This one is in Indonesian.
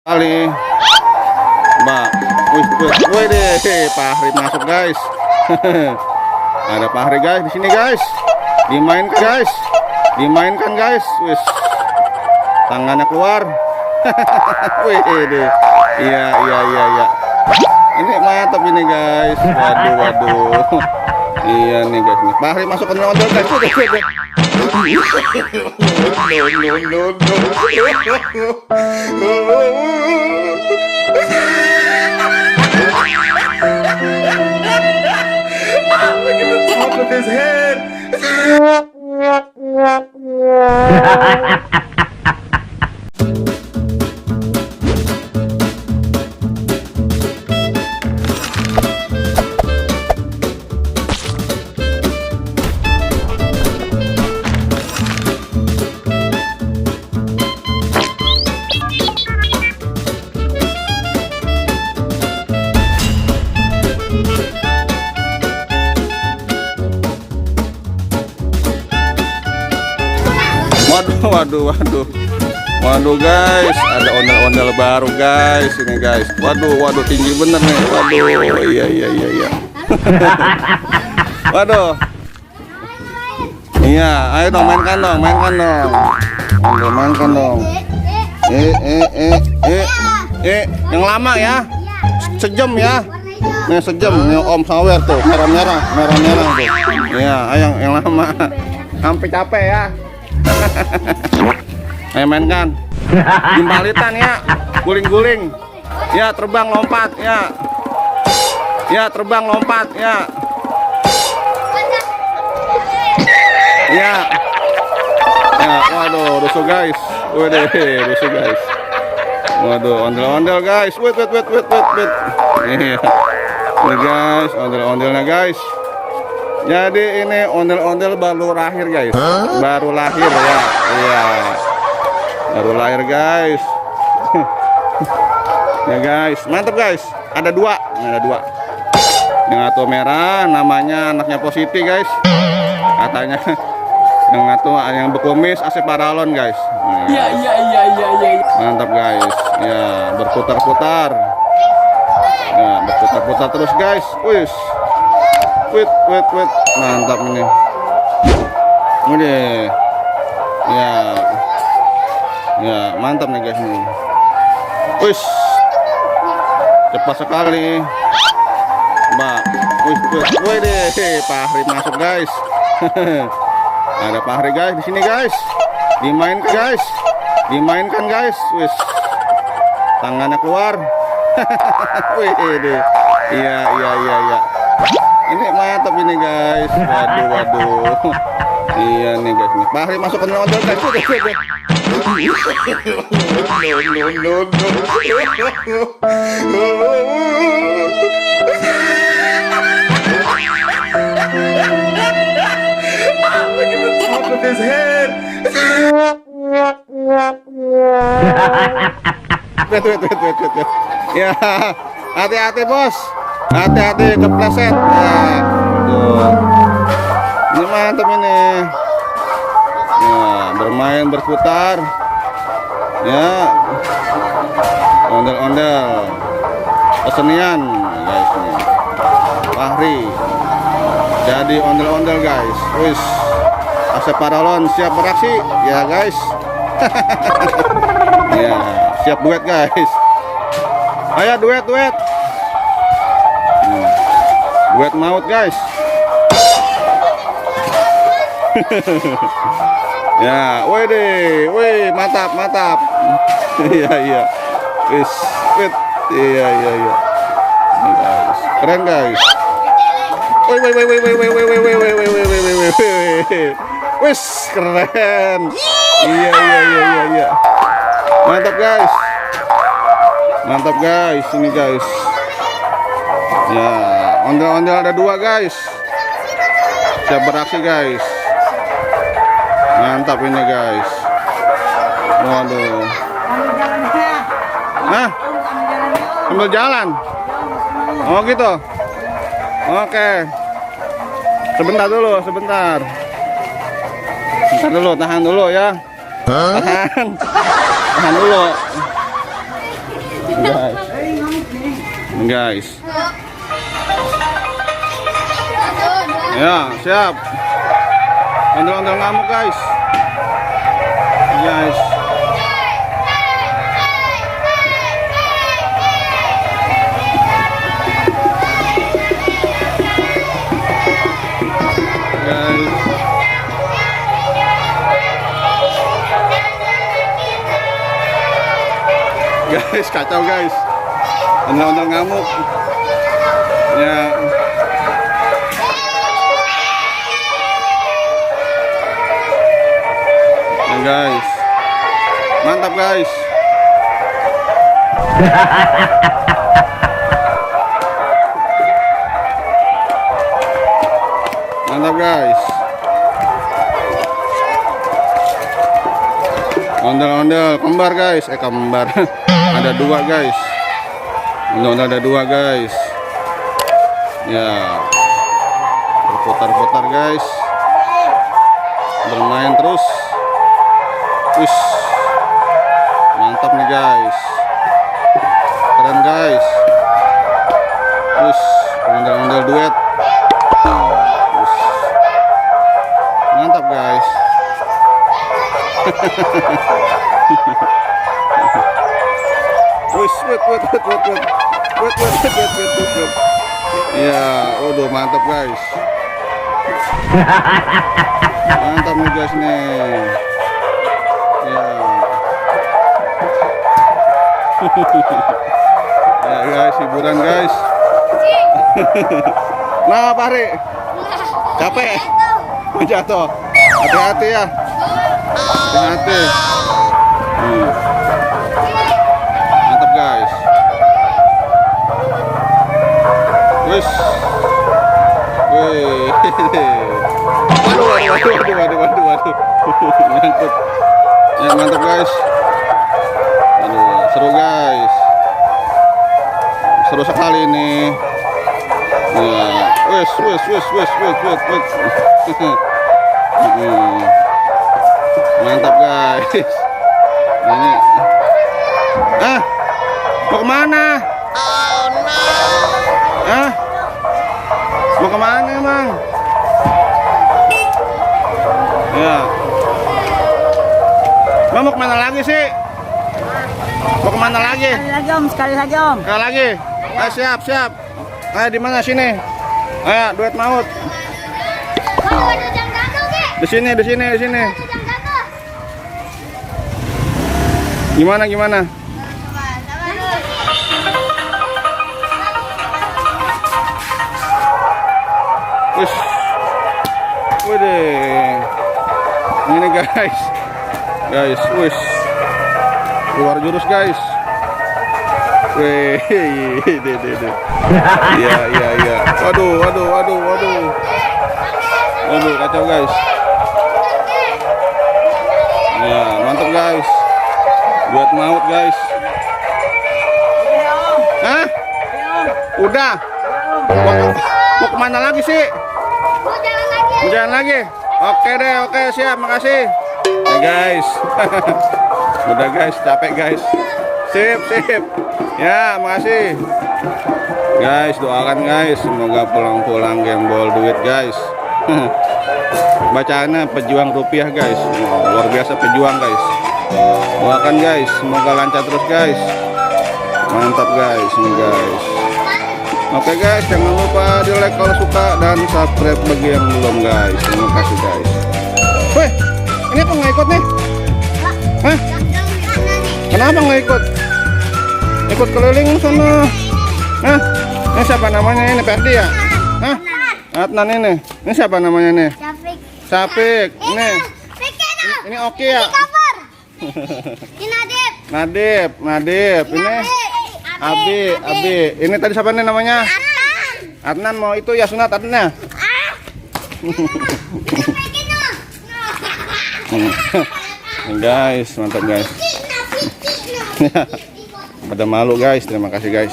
Kali Mbak, wih deh, Fahri masuk guys. Ada Fahri guys di sini guys. Dimainkan guys, wis. Tangannya keluar. Wih deh, iya. Ini mantap ini guys. Waduh. Iya nih guys, nih Fahri masuk ke ondel guys. Look at the top of his head. Waduh guys, ada ondel-ondel baru guys ini guys. Waduh tinggi bener nih. Waduh, iya. Waduh. Iya, ayo dong mainkan dong. Mainkan dong. Yang lama ya. Sejam ya. Nih sejam nih Om Sawer tuh, merah-merah tuh. Iya, ayo yang lama. Sampai capek ya. Ayo mainkan. Gimbalitan ya, guling-guling. Ya, terbang lompat ya. Ya. Ya. Waduh, rusuh guys. Rusuh guys. Waduh, ondel-ondel guys. Wait. Iya. Ini guys, ondel-ondelnya guys. Jadi ini ondel-ondel baru lahir guys. Baru lahir ya. Iya. Baru lahir guys. Ya guys, mantap guys. Ada dua. Yang satu merah, namanya anaknya Positi guys. Katanya yang berkumis Asep Paralon guys. Iya. Mantap guys. Ya, berputar-putar. Ya, berputar-putar terus guys. Wis. Wait. Mantap ini. Udah. Ya, mantap nih guys nih. Wis. Cepat sekali. Mbak. Wih deh, Fahri masuk guys. Ada Fahri guys di sini guys. Dimainkan guys. Wis. Tangannya keluar. Wih deh. Iya. Ini mantap ini guys. Waduh. Iya nih guys nih. Fahri masuk ke ondel guys. Look at the top of his head. Wait. Ya, hati-hati bos. Hati-hati kepleset. Ya, tuh. Ini mantap ini. Ya, bermain berputar. Ya. Ondel-ondel. Kesenian guys nih. Fahri. Jadi ondel-ondel guys. Wis. Asep Paralon siap beraksi ya guys. Ya, siap duet guys. Ayo duet. Duet maut guys. Ya, wih, mantap. Iya. Wis, iya. Ini guys, keren guys. Wih. Wis, keren. Iya. Mantap guys, ini guys. Ya, ondel-ondel ada dua guys. Siap beraksi guys. Mantap ini guys. Waduh. Hah? Sambil jalan. Oh gitu. Oke. Sebentar dulu. Tahan dulu ya. Tahan dulu. guys. Ya, siap. Ondel-ondel ngamuk guys. Guys. Guys, kacau guys. Ondel-ondel ngamuk. Ya. Ya guys. Mantap guys. Mantap guys. Ondel-ondel kembar guys, kembar. Ada dua guys. Ondel-ondel ada dua guys. Ya. Berputar-putar guys. Bermain terus. Wis. Mantap nih guys. Keren guys. Wis, ondel-ondel duet. Wis. Mantap guys. Wis, wait. Ya, waduh mantap guys. Mantap nih guys nih. Ya. Ya guys, hiburan guys. Nah, Pak Hari. Capek? Jatuh. Hati-hati ya. Hati-hati. Mantap guys. Wis. Wih. Waduh. Nyangkut. Ya, mantap guys. Aduh, seru guys. Seru sekali ini. Ya, wis. Mantap guys. Ini. Mau kemana? Oh no. Mau kemana emang? Ya. Mau kemana lagi sih? Mau kemana lagi? Sekali lagi om. Sekali lagi. Ayo, siap. Ayo di mana sini? Ayo duet maut. Di sini. Gimana? Wis. Waduh. Ini guys. Wis. Keluar jurus guys. Wih, deh. Iya. Waduh. Waduh, kacau guys. Ya, mantap guys. Buat maut guys. Hah? Udah. Mau kemana lagi sih? Mau jalan lagi. Oke, siap, makasih. Ya guys. Udah guys, capek guys. Sip. Ya, makasih. Guys, doakan guys, semoga pulang-pulang gembol duit guys. Bacaannya pejuang rupiah guys. Luar biasa pejuang guys. Doakan guys, semoga lancar terus guys. Mantap guys, nih guys. Oke guys, jangan lupa di like kalau suka dan subscribe bagi yang belum guys. Terima kasih guys. Weh, ini aku nggak ikut nih? Hah? Kenapa nggak ikut? Ikut keliling sana. Hah? Ini siapa namanya ini? Perdi ya? Hah? Adnan ini. Ini siapa namanya nih? Sapik. Ini Oki ya? Nadib. Ini Abi. Ini tadi siapa nih namanya? Adnan mau itu ya sunat Adnan. Guys, mantap guys. Pada malu guys. Terima kasih guys.